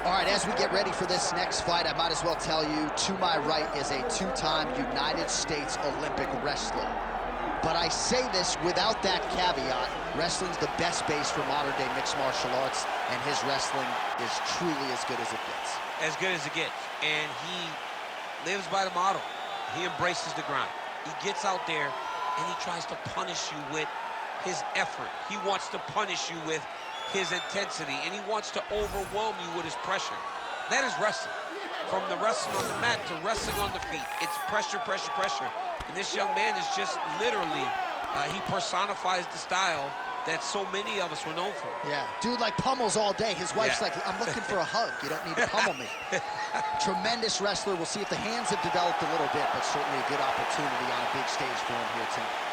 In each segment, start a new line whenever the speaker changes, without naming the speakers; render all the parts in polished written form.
All right, as we get ready for this next fight, I might as well tell you, to my right is a two-time United States Olympic wrestler. But I say this without that caveat. Wrestling's the base for modern-day mixed martial arts, and his wrestling is truly as good as it gets.
As good as it gets. And he lives by the motto. He embraces the grind. He gets out there, and he tries to punish you with his effort. He wants to punish you with his intensity, and he wants to overwhelm you with his pressure. That is wrestling. From the wrestling on the mat to wrestling on the feet. It's pressure, pressure, pressure. And this young man is just literally, he personifies the style that so many of us were known for.
Yeah, dude like pummels all day. His wife's like, I'm looking for a hug. You don't need to pummel me. Tremendous wrestler. We'll see if the hands have developed a little bit, but certainly a good opportunity on a big stage for him here tonight.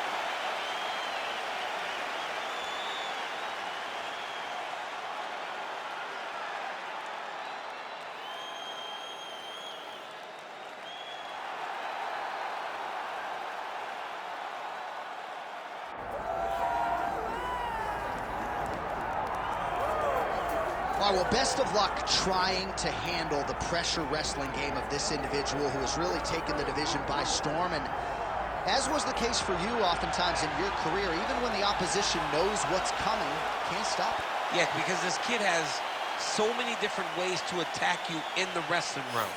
All right, well, best of luck trying to handle the pressure wrestling game of this individual who has really taken the division by storm. And as was the case for you oftentimes in your career, even when the opposition knows what's coming, can't stop it.
Yeah, because this kid has so many different ways to attack you in the wrestling realm.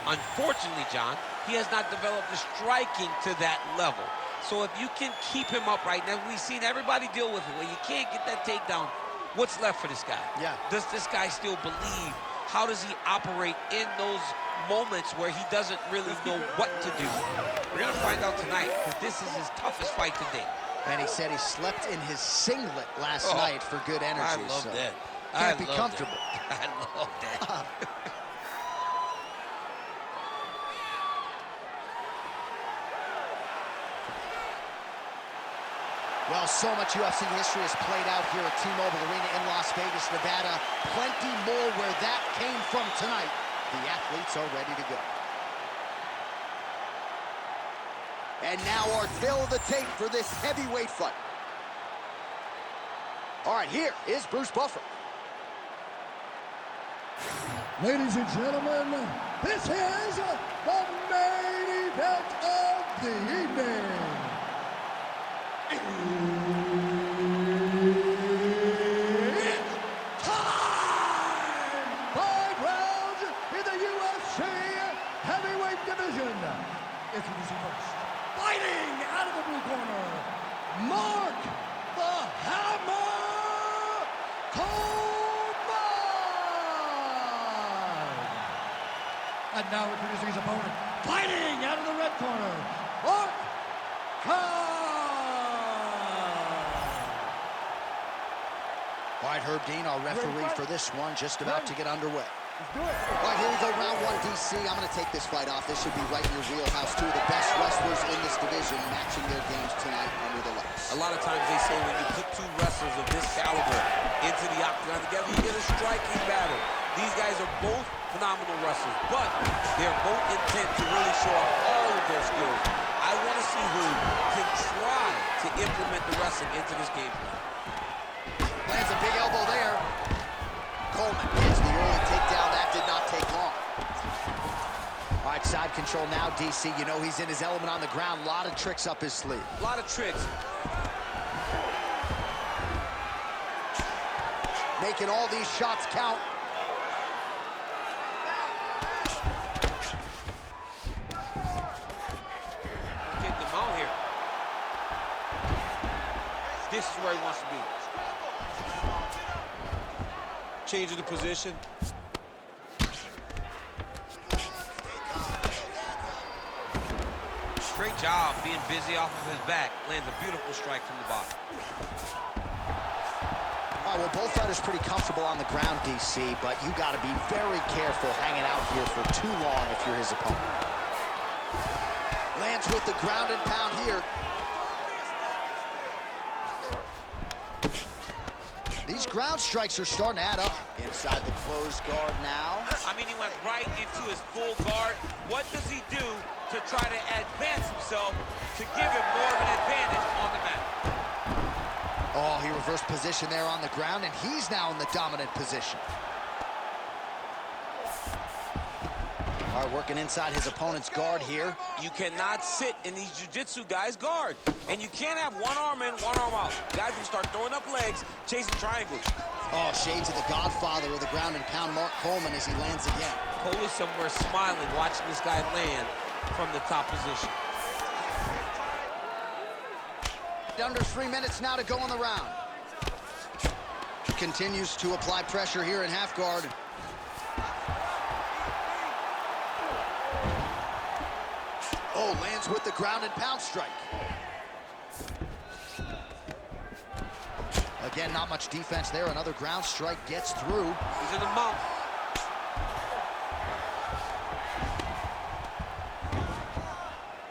Unfortunately, John, he has not developed the striking to that level. So if you can keep him up right now, we've seen everybody deal with it. When you can't get that takedown, what's left for this guy? Yeah. Does this guy still believe? How does he operate in those moments where he doesn't really know what to do? We're going to find out tonight, because this is his toughest fight to date.
And he said he slept in his singlet last night for good energy.
I love that.
Can't be comfortable.
I love that.
Well, so much UFC history has played out here at T-Mobile Arena in Las Vegas, Nevada. Plenty more where that came from tonight. The athletes are ready to go. And now our tale of the tape for this heavyweight fight. All right, here is Bruce Buffer.
Ladies and gentlemen, this is the main event of the evening. It's time! 5 rounds in the UFC heavyweight division. Introducing first, fighting out of the blue corner, Mark the Hammer Coleman. And now introducing his opponent, fighting out of the red corner, Mark Kerr.
All right, Herb Dean, our referee for this one, just about to get underway. All right, here we go, round 1, DC. I'm going to take this fight off. This should be right in your wheelhouse. Two of the best wrestlers in this division matching their games tonight under the lights.
A lot of times they say when you put two wrestlers of this caliber into the octagon together, you get a striking battle. These guys are both phenomenal wrestlers, but they're both intent to really show off all of their skills. I want to see who can try to implement the wrestling into this game plan.
Lands a big elbow there. Coleman gets the early takedown. That did not take long. All right, side control now, DC. You know he's in his element on the ground. A lot of tricks up his sleeve.
A lot of tricks.
Making all these shots count.
Getting them out here. This is where he wants to be. Changing the position. Great job being busy off of his back. Lands a beautiful strike from the bottom.
All right, well, both fighters pretty comfortable on the ground, DC, but you got to be very careful hanging out here for too long if you're his opponent. Lands with the ground and pound here. These ground strikes are starting to add up. Inside the closed guard now.
I mean, he went right into his full guard. What does he do to try to advance himself to give him more of an advantage on the mat?
Oh, he reversed position there on the ground, and he's now in the dominant position. All right, working inside his opponent's guard here.
You cannot sit in these jiu-jitsu guys' guard. And you can't have one arm in, one arm out. Guys will start throwing up legs, chasing triangles.
Oh, shades of the godfather of the ground and pound, Mark Coleman, as he lands again.
Cole is somewhere smiling, watching this guy land from the top position.
Under 3 minutes now to go in the round. Continues to apply pressure here in half guard. Oh, lands with the ground and pound strike. Again, not much defense there. Another ground strike gets through.
He's in the mount.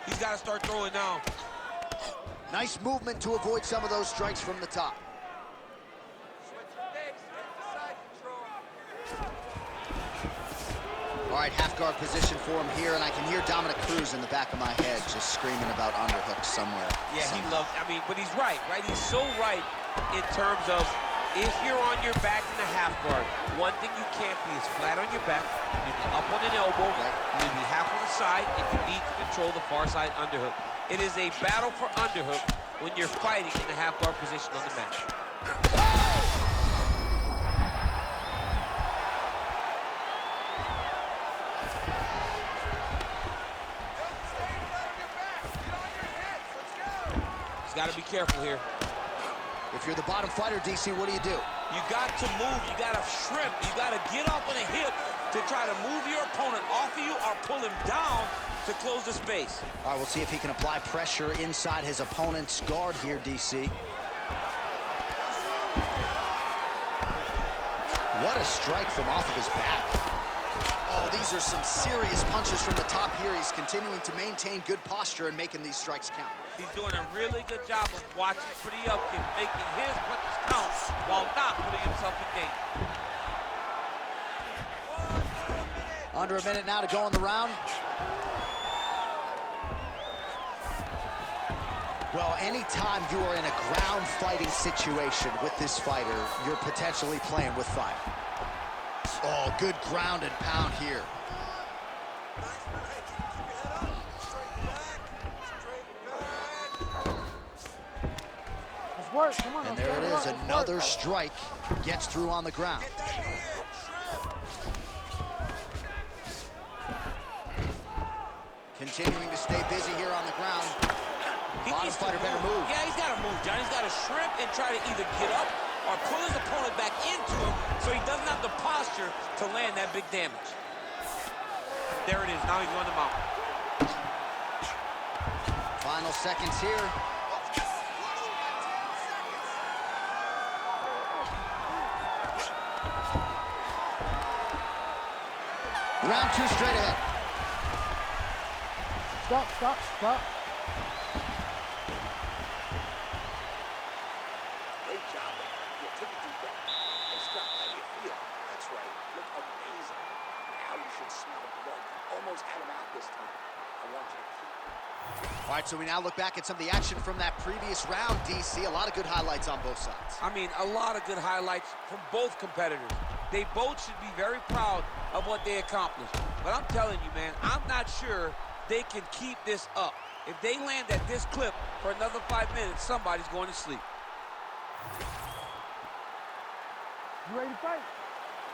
He's got to start throwing now.
Nice movement to avoid some of those strikes from the top. All right, half guard position for him here, and I can hear Dominic Cruz in the back of my head just screaming about underhooks somewhere.
Yeah, he loves, but he's right? He's so right in terms of if you're on your back in the half guard, one thing you can't be is flat on your back. You need to be up on an elbow, you need to be half on the side, and you need to control the far side underhook. It is a battle for underhook when you're fighting in the half guard position on the mat. Got to be careful here.
If you're the bottom fighter, DC, what do?
You got to move. You got to shrimp. You got to get up on a hip to try to move your opponent off of you or pull him down to close the space.
All right, we'll see if he can apply pressure inside his opponent's guard here, DC. What a strike from off of his back. Oh, these are some serious punches from the top here. He's continuing to maintain good posture and making these strikes count.
He's doing a really good job of watching for the upkick, making his punches count while not putting himself in danger.
Under a minute now to go in the round. Well, anytime you are in a ground fighting situation with this fighter, you're potentially playing with fire. Oh, good ground and pound here. And there it is, another strike gets through on the ground. Continuing to stay busy here on the ground. Bottom fighter better move.
Yeah, he's got to move, John. He's got to shrimp and try to either get up or pull his opponent back into him so he doesn't have the posture to land that big damage. There it is. Now he's on the mount.
Final seconds here. Round two straight ahead.
Stop.
Great job. You took a deep breath and stop. How do you feel? That's right. Look amazing. Now you should smell the blood. Almost had him out this time. I want you to keep it.
All right, so we now look back at some of the action from that previous round, DC. A lot of good highlights on both sides.
A lot of good highlights from both competitors. They both should be very proud of what they accomplished. But I'm telling you, man, I'm not sure they can keep this up. If they land at this clip for another 5 minutes, somebody's going to sleep.
You ready to fight?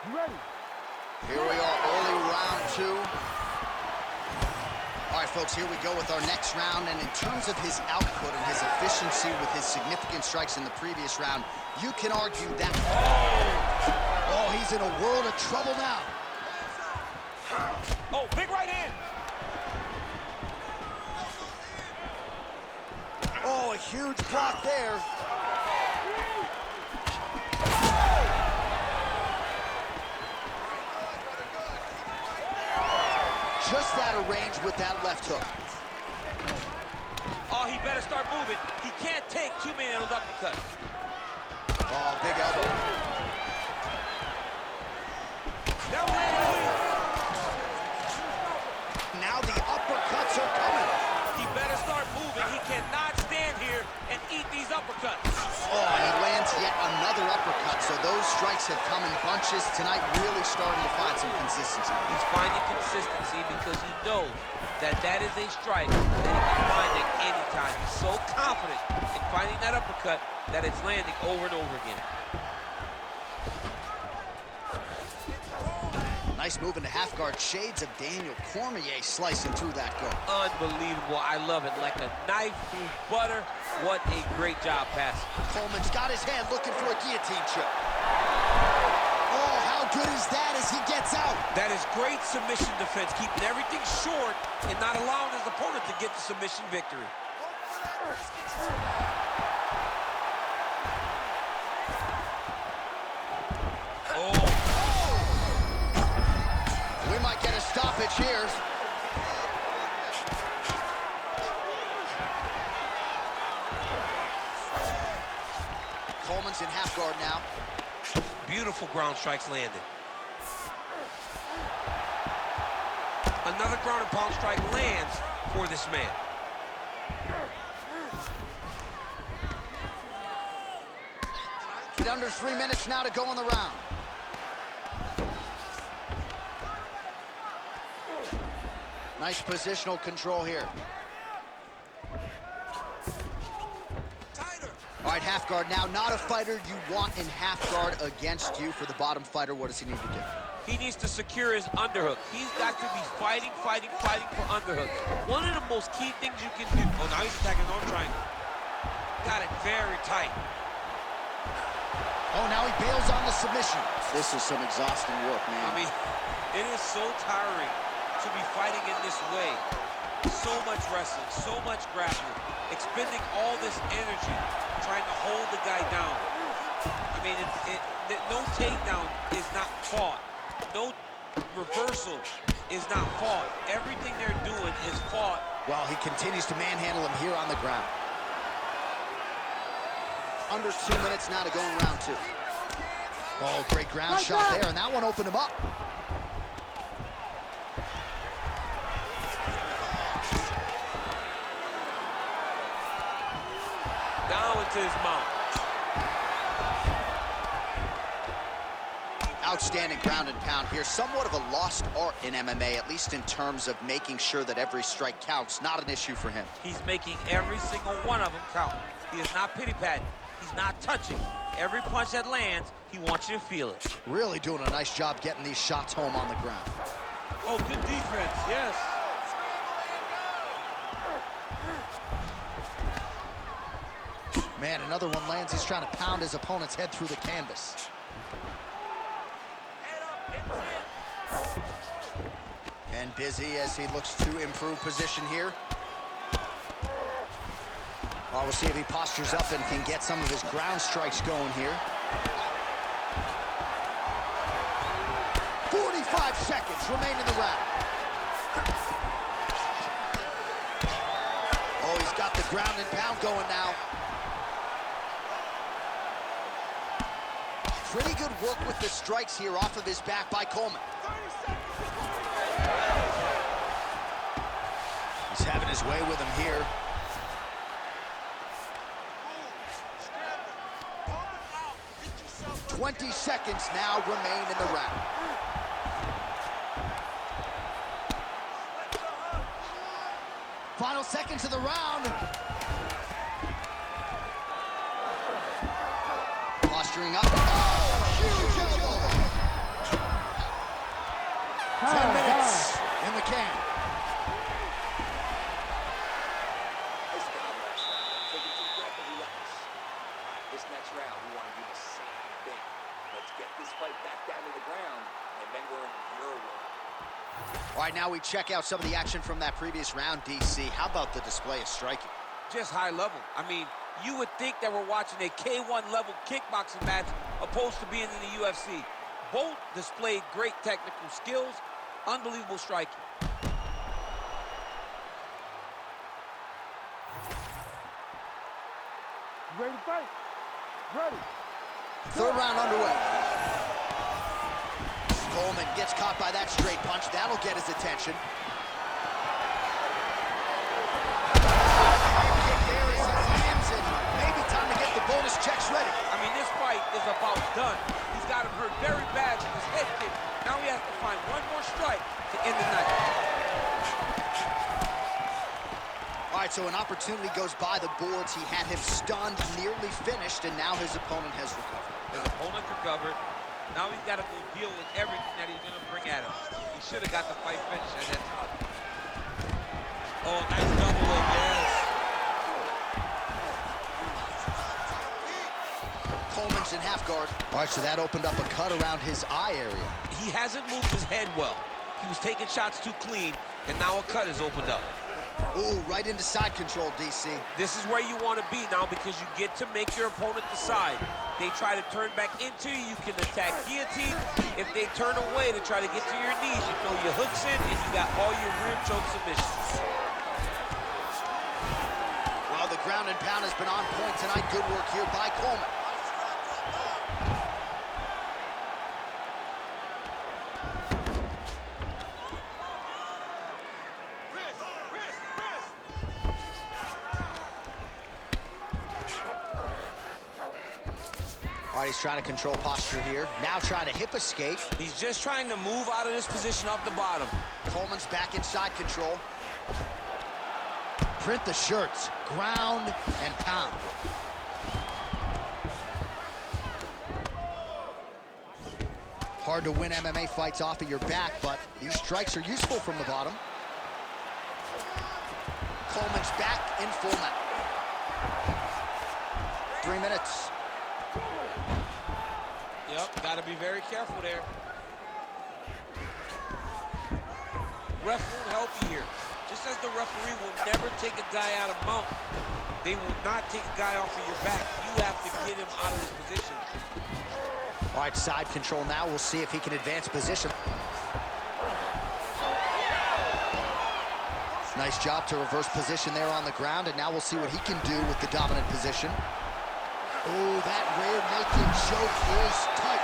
You ready?
Here we are, early round two. All right, folks, here we go with our next round. And in terms of his output and his efficiency with his significant strikes in the previous round, you can argue that. Oh, he's in a world of trouble now.
Oh, big right hand.
Oh, a huge block there. Just out of range with that left hook.
Oh, he better start moving. He can't take too many of those uppercuts.
Oh, big elbow.
That one landed clean.
Now the uppercuts are coming.
He better start moving. He cannot stand here and eat these uppercuts.
Oh, and he lands yet another uppercut, so those strikes have come in bunches tonight, really starting to find some consistency.
He's finding consistency because he knows that that is a strike that he can find at any time. He's so confident in finding that uppercut that it's landing over and over again.
Nice move into half guard. Shades of Daniel Cormier slicing through that guard.
Unbelievable. I love it. Like a knife through butter. What a great job passing.
Coleman's got his hand looking for a guillotine choke. Oh, how good is that as he gets out?
That is great submission defense, keeping everything short and not allowing his opponent to get the submission victory. Oh.
We might get a stoppage here. Coleman's in half guard now.
Beautiful ground strikes landed. Another ground and pound strike lands for this man.
Under 3 minutes now to go in the round. Nice positional control here. All right, half guard now. Not a fighter you want in half guard against you. For the bottom fighter, what does he need to do?
He needs to secure his underhook. He's got to be fighting for underhooks. One of the most key things you can do. Oh, now he's attacking his own triangle. Got it very tight.
Oh, now he bails on the submission. This is some exhausting work, man.
I mean, it is so tiring to be fighting in this way. So much wrestling, so much grappling, expending all this energy, trying to hold the guy down. I mean, no takedown is not fought. No reversal is not fought. Everything they're doing is fought.
Well, he continues to manhandle him here on the ground. Under 2 minutes now to go in round 2. Oh, great ground shot there, and that one opened him up.
Down into his mouth.
Outstanding ground and pound here. Somewhat of a lost art in MMA, at least in terms of making sure that every strike counts. Not an issue for him.
He's making every single one of them count. He is not pity-patting. He's not touching. Every punch that lands, he wants you to feel it.
Really doing a nice job getting these shots home on the ground.
Oh, good defense, yes.
Man, another one lands. He's trying to pound his opponent's head through the canvas. And busy as he looks to improve position here. Well, we'll see if he postures up and can get some of his ground strikes going here. 45 seconds remain in the round. Oh, he's got the ground and pound going now. Pretty good work with the strikes here off of his back by Coleman. He's having his way with him here. "20 seconds now remain in the round. Final seconds of the round. Posturing up. Oh, huge elbow. 10 minutes in the can.
Nice job, wrestler. Take a deep breath and relax. This next round, we want to do the same thing. Let's get this fight back down to the ground, and then we're in your world.
All right, now we check out some of the action from that previous round, DC. How about the display of striking?
Just high level. I mean, you would think that we're watching a K1 level kickboxing match opposed to being in the UFC. Both displayed great technical skills, unbelievable striking.
Ready to fight? Ready.
Third round underway. Coleman gets caught by that straight punch. That'll get his attention. Kick there as he lands, and maybe time to get the bonus checks ready.
I mean, this fight is about done. He's got him hurt very bad with his head kick. Now he has to find one more strike to end the night.
All right, so an opportunity goes by the boards. He had him stunned, nearly finished, and now his opponent has recovered.
His opponent recovered. Now he's got to go deal with everything that he's going to bring at him. He should have got the fight finished at that time. Oh, nice double leg, yes.
Coleman's in half guard. All right, so that opened up a cut around his eye area.
He hasn't moved his head well. He was taking shots too clean, and now a cut has opened up.
Ooh, right into side control, DC.
This is where you want to be now because you get to make your opponent decide. They try to turn back into you, you can attack guillotine. If they turn away to try to get to your knees, you throw your hooks in and you got all your rear choke submissions.
Well, the ground and pound has been on point tonight. Good work here by Coleman. All right, he's trying to control posture here. Now trying to hip escape.
He's just trying to move out of this position off the bottom.
Coleman's back in side control. Print the shirts. Ground and pound. Hard to win MMA fights off of your back, but these strikes are useful from the bottom. Coleman's back in full now. 3 minutes.
Yep, got to be very careful there. Ref won't help you here. Just as the referee will never take a guy out of mount, they will not take a guy off of your back. You have to get him out of his position.
All right, side control now. We'll see if he can advance position. Nice job to reverse position there on the ground, and now we'll see what he can do with the dominant position. Oh, that rear naked choke is tight.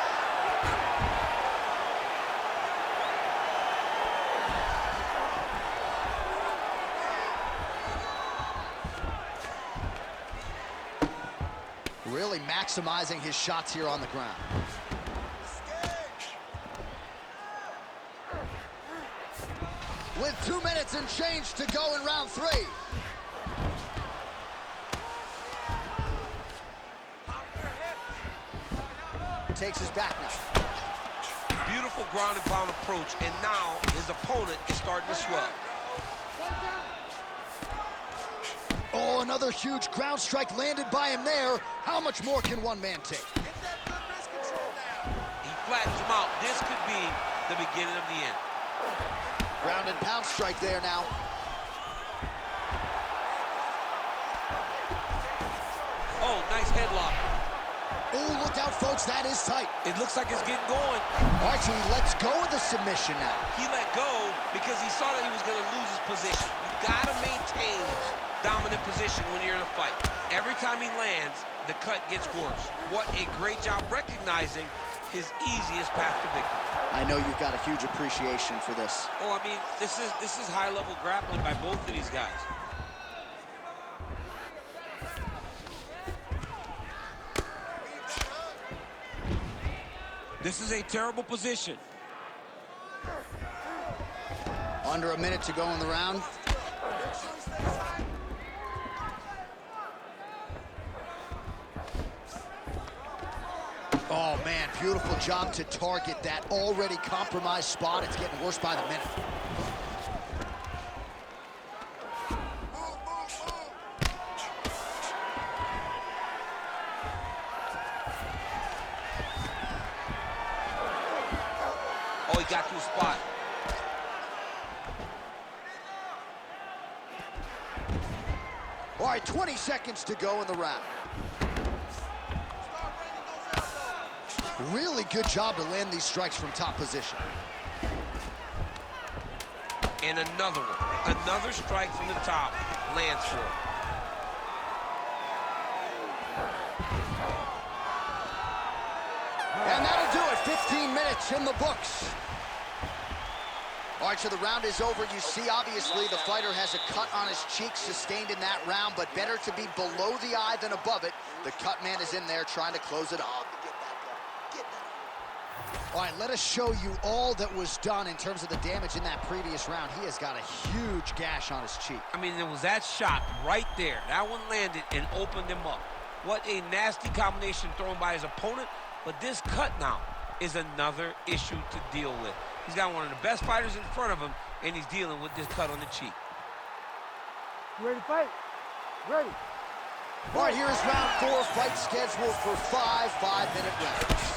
Really maximizing his shots here on the ground. With 2 minutes and change to go in round 3. Takes his back now.
Beautiful ground and pound approach, and now his opponent is starting to swell.
Oh, another huge ground strike landed by him there. How much more can one man take?
He flattens him out. This could be the beginning of the end.
Ground and pound strike there now.
Oh, nice headlock.
Oh, look out, folks. That is tight.
It looks like it's getting going.
All right, so he lets go of the submission now.
He let go because he saw that he was going to lose his position. You got to maintain dominant position when you're in a fight. Every time he lands, the cut gets worse. What a great job recognizing his easiest path to victory.
I know you've got a huge appreciation for this.
Oh, I mean, this is high-level grappling by both of these guys. This is a terrible position.
Under a minute to go in the round. Oh, man, beautiful job to target that already compromised spot. It's getting worse by the minute.
Oh, he got to a spot.
All right, 20 seconds to go in the round. Really good job to land these strikes from top position.
And another one. Another strike from the top lands for him.
And that'll do it. 15 minutes in the books. All right, so the round is over. You see, obviously, the fighter has a cut on his cheek sustained in that round, but better to be below the eye than above it. The cut man is in there trying to close it off. All right, let us show you all that was done in terms of the damage in that previous round. He has got a huge gash on his cheek.
I mean, there was that shot right there. That one landed and opened him up. What a nasty combination thrown by his opponent. But this cut now is another issue to deal with. He's got one of the best fighters in front of him, and he's dealing with this cut on the cheek.
You ready to fight? Ready.
All right, here is round 4, fight scheduled for 5 5-minute rounds.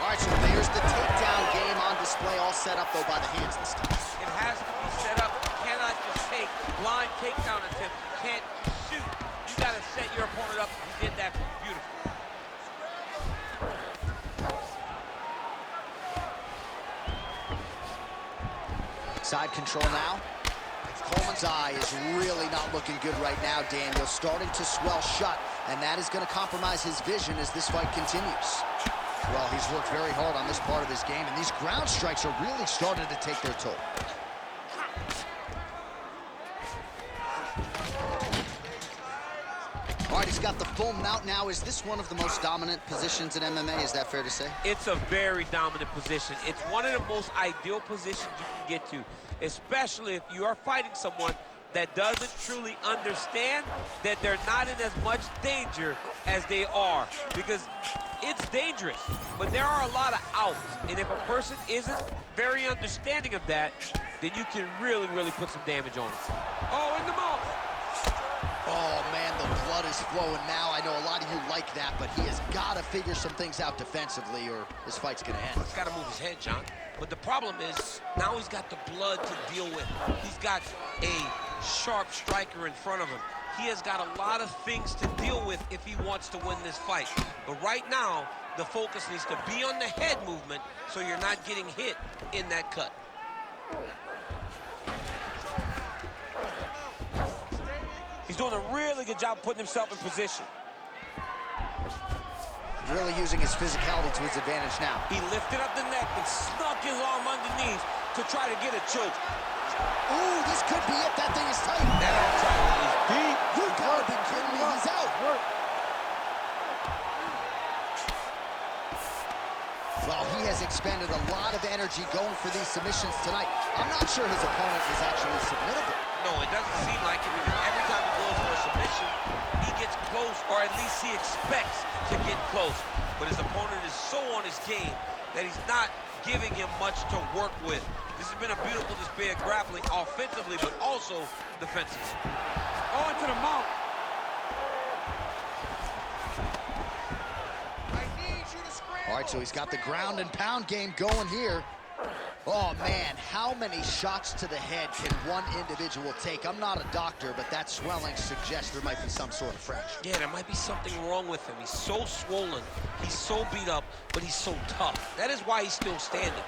All right, so there's the takedown game on display, all set up, though, by the hands this time.
It has to be set up. You cannot just take blind takedown attempt. You can't shoot. You got to set your opponent up. He did that beautifully.
Side control now. Coleman's eye is really not looking good right now, Daniel. Starting to swell shut, and that is going to compromise his vision as this fight continues. Well, he's worked very hard on this part of his game, and these ground strikes are really starting to take their toll. All right, he's got the full mount now. Is this one of the most dominant positions in MMA? Is that fair to say?
It's a very dominant position. It's one of the most ideal positions you can get to, especially if you are fighting someone that doesn't truly understand that they're not in as much danger as they are, because it's dangerous, but there are a lot of outs, and if a person isn't very understanding of that, then you can really, really put some damage on it. Oh, in the mouth.
Oh, man, the blood is flowing now. I know a lot of you like that, but he has got to figure some things out defensively or this fight's going to end.
He's got to move his head, John. But the problem is, now he's got the blood to deal with. He's got a sharp striker in front of him. He has got a lot of things to deal with if he wants to win this fight. But right now, the focus needs to be on the head movement so you're not getting hit in that cut. He's doing a really good job putting himself in position.
Really using his physicality to his advantage now.
He lifted up the neck and snuck his arm underneath to try to get a choke.
Ooh, this could be it. That thing is tight.
That arm triangle is deep.
You gotta be kidding me. He's out. Well, he has expended a lot of energy going for these submissions tonight. I'm not sure his opponent is actually submittable.
No, it doesn't seem like it, because every time he goes for a submission, he gets close, or at least he expects to get close. But his opponent is so on his game that he's not giving him much to work with. This has been a beautiful display of grappling offensively, but also defensively. Oh, into the mouth.
All right, so he's got the ground and pound game going here. Oh, man, how many shots to the head can one individual take? I'm not a doctor, but that swelling suggests there might be some sort of fracture.
Yeah, there might be something wrong with him. He's so swollen, he's so beat up, but he's so tough. That is why he's still standing.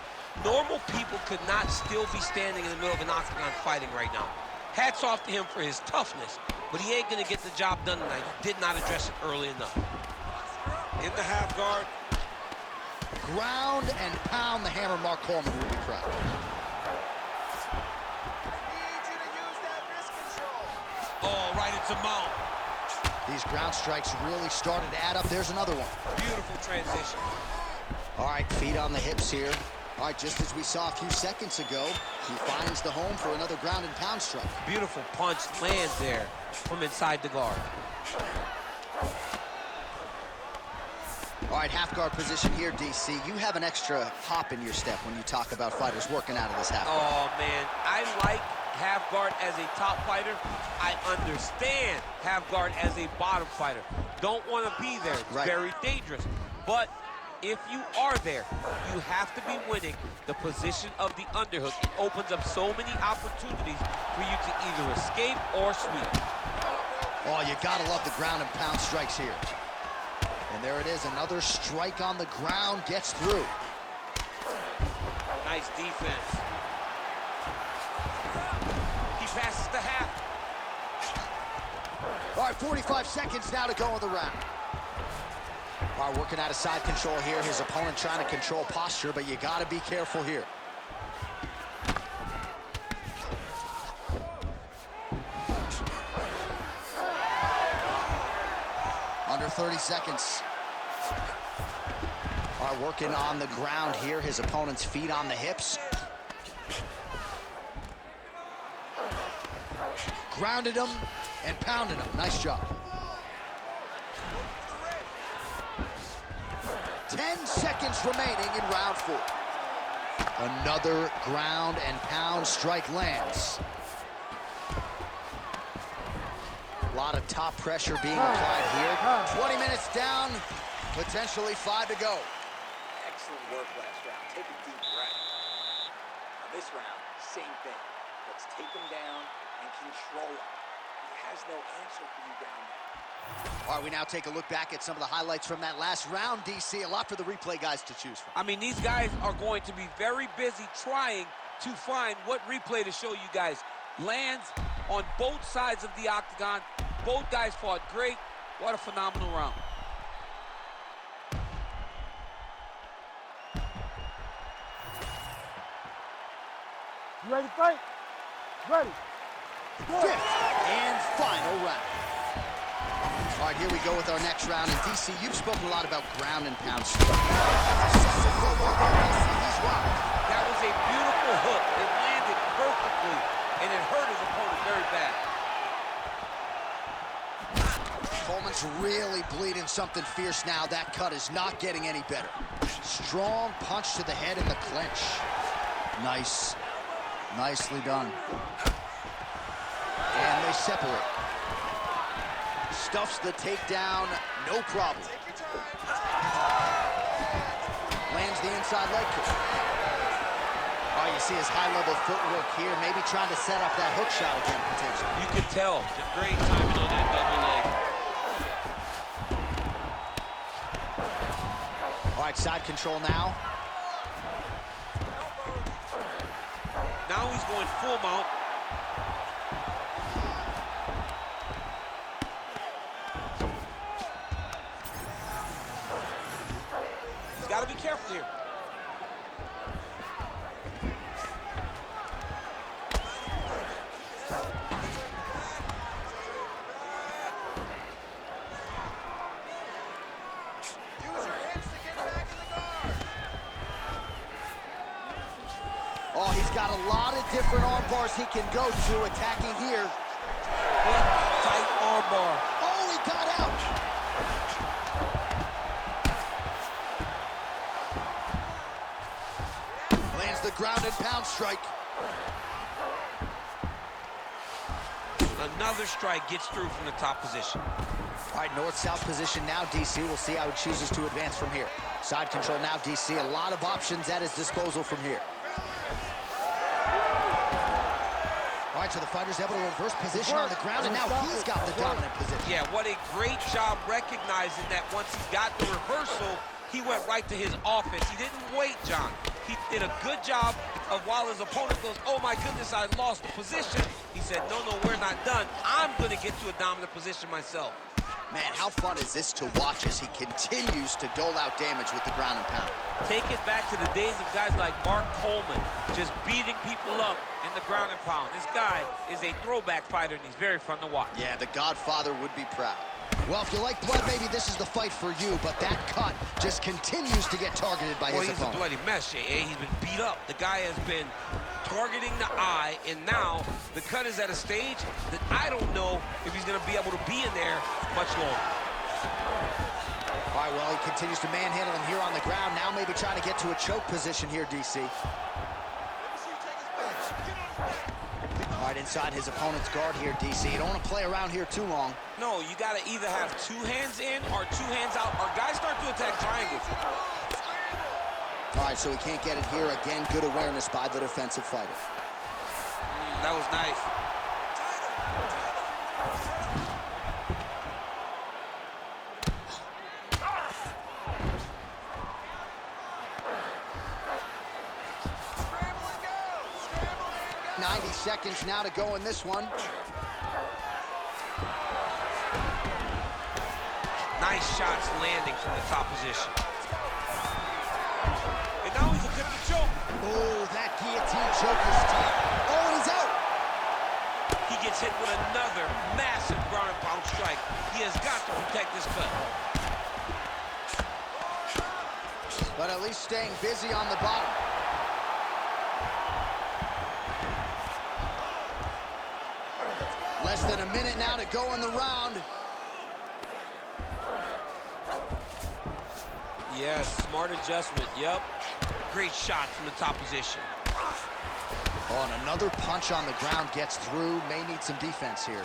Normal people could not still be standing in the middle of an octagon fighting right now. Hats off to him for his toughness, but he ain't gonna get the job done tonight. He did not address it early enough. In the half guard.
Ground and pound the hammer. Mark Coleman will be proud.
Oh, right into mount.
These ground strikes really started to add up. There's another one.
Beautiful transition.
All right, feet on the hips here. All right, just as we saw a few seconds ago, he finds the home for another ground and pound strike.
Beautiful punch lands there from inside the guard.
All right, half guard position here, DC. You have an extra hop in your step when you talk about fighters working out of this half guard.
Oh, man, I like half guard as a top fighter. I understand half guard as a bottom fighter. Don't want to be there. It's very dangerous. But if you are there, you have to be winning the position of the underhook. It opens up so many opportunities for you to either escape or sweep.
Oh, you gotta love the ground and pound strikes here. And there it is, another strike on the ground, gets through.
Nice defense. He passes the half.
All right, 45 seconds now to go in the round. All right, working out of side control here. His opponent trying to control posture, but you gotta be careful here. 30 seconds. All right, working on the ground here. His opponent's feet on the hips. Grounded him and pounded him. Nice job. 10 seconds remaining in round 4. Another ground and pound strike lands. A lot of top pressure being applied here. 20 minutes down, potentially 5 to go.
Excellent work last round. Take a deep breath. Now this round, same thing. Let's take him down and control him. He has no answer for you down there.
All right, we now take a look back at some of the highlights from that last round, DC. A lot for the replay guys to choose from.
I mean, these guys are going to be very busy trying to find what replay to show you guys. Lands on both sides of the octagon. Both guys fought great. What a phenomenal round.
You ready to fight? Ready.
Fifth and final round. All right, here we go with our next round. And DC, you've spoken a lot about ground and pound stuff.
That was a beautiful hook. It landed perfectly, and it hurt his opponent very bad.
Coleman's really bleeding something fierce now. That cut is not getting any better. Strong punch to the head in the clinch. Nice. Nicely done. And they separate. Stuffs the takedown, no problem. Lands the inside leg kick. Oh, you see his high-level footwork here, maybe trying to set up that hook shot again, potentially.
You could tell. The great timing on that double leg.
All right, side control now.
Now he's going full mount. He's got to be careful here.
Oh, he's got a lot of different arm bars he can go to, attacking here.
What tight arm bar.
Oh, he got out. Lands the ground and pound strike.
Another strike gets through from the top position.
All right, north-south position now, DC. We'll see how he chooses to advance from here. Side control now, DC. A lot of options at his disposal from here. All right, so the fighter's able to reverse position on the ground, and now he's got the dominant position.
Yeah, what a great job recognizing that once he got the reversal, he went right to his offense. He didn't wait, John. He did a good job of while his opponent goes, oh my goodness, I lost the position. He said, no, we're not done. I'm gonna get to a dominant position myself.
Man, how fun is this to watch as he continues to dole out damage with the ground and pound?
Take it back to the days of guys like Mark Coleman, just beating people up in the ground and pound. This guy is a throwback fighter, and he's very fun to watch.
Yeah, the Godfather would be proud. Well, if you like blood, maybe this is the fight for you, but that cut just continues to get targeted by his opponent.
He's a bloody mess, J.A. He's been beat up. The guy has been targeting the eye, and now the cut is at a stage that I don't know if he's going to be able to be in there much longer.
All right, well, he continues to manhandle him here on the ground. Now maybe trying to get to a choke position here, DC. All right, inside his opponent's guard here, DC. You don't want to play around here too long.
No, you got to either have two hands in or two hands out, or guys start to attack triangles.
All right, so he can't get it here. Again, good awareness by the defensive fighter.
That was nice.
90 seconds now to go in this one.
Nice shots landing from the top position. And now he's attempting to choke.
Oh, that guillotine choke is tough. Oh, and he's out.
He gets hit with another massive ground and pound strike. He has got to protect this cut.
at least staying busy on the bottom. Less than a minute now to go in the round.
Yes, smart adjustment, yep. Great shot from the top position.
Oh, and another punch on the ground gets through. May need some defense here.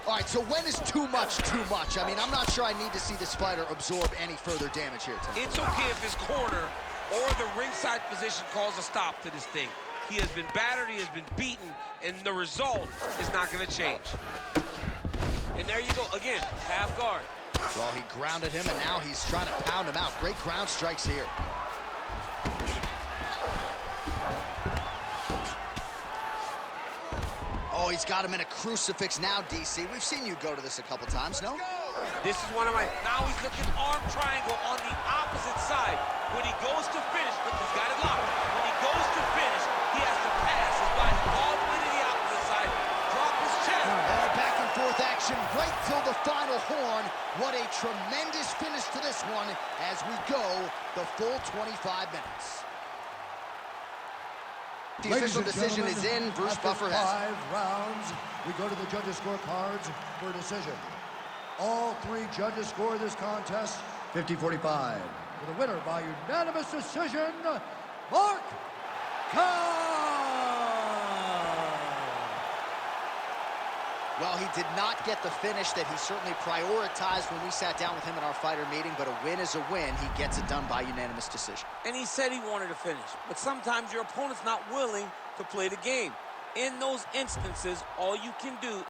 All right, so when is too much too much? I mean, I'm not sure I need to see this fighter absorb any further damage here tonight.
It's okay if his corner or the ringside position calls a stop to this thing. He has been battered, he has been beaten, and the result is not going to change. And there you go, again, half guard.
Well, he grounded him, and now he's trying to pound him out. Great ground strikes here. Oh, he's got him in a crucifix now, DC. We've seen you go to this a couple times, no?
This is one of my... Now he's looking arm triangle on the opposite side. When he goes to finish, look, he's got it locked. When he goes to finish, he has to pass his body all the way to the opposite side, drop his chest.
Back and forth action right till the final horn. What a tremendous finish to this one as we go the full 25 minutes. The official decision is in. Bruce Buffer has it.
5 rounds, we go to the judges' scorecards for a decision. All 3 judges score this contest 50-45. For the winner by unanimous decision, Mark Kerr.
Well, he did not get the finish that he certainly prioritized when we sat down with him in our fighter meeting, but a win is a win. He gets it done by unanimous decision.
And he said he wanted to finish. But sometimes your opponent's not willing to play the game. In those instances, all you can do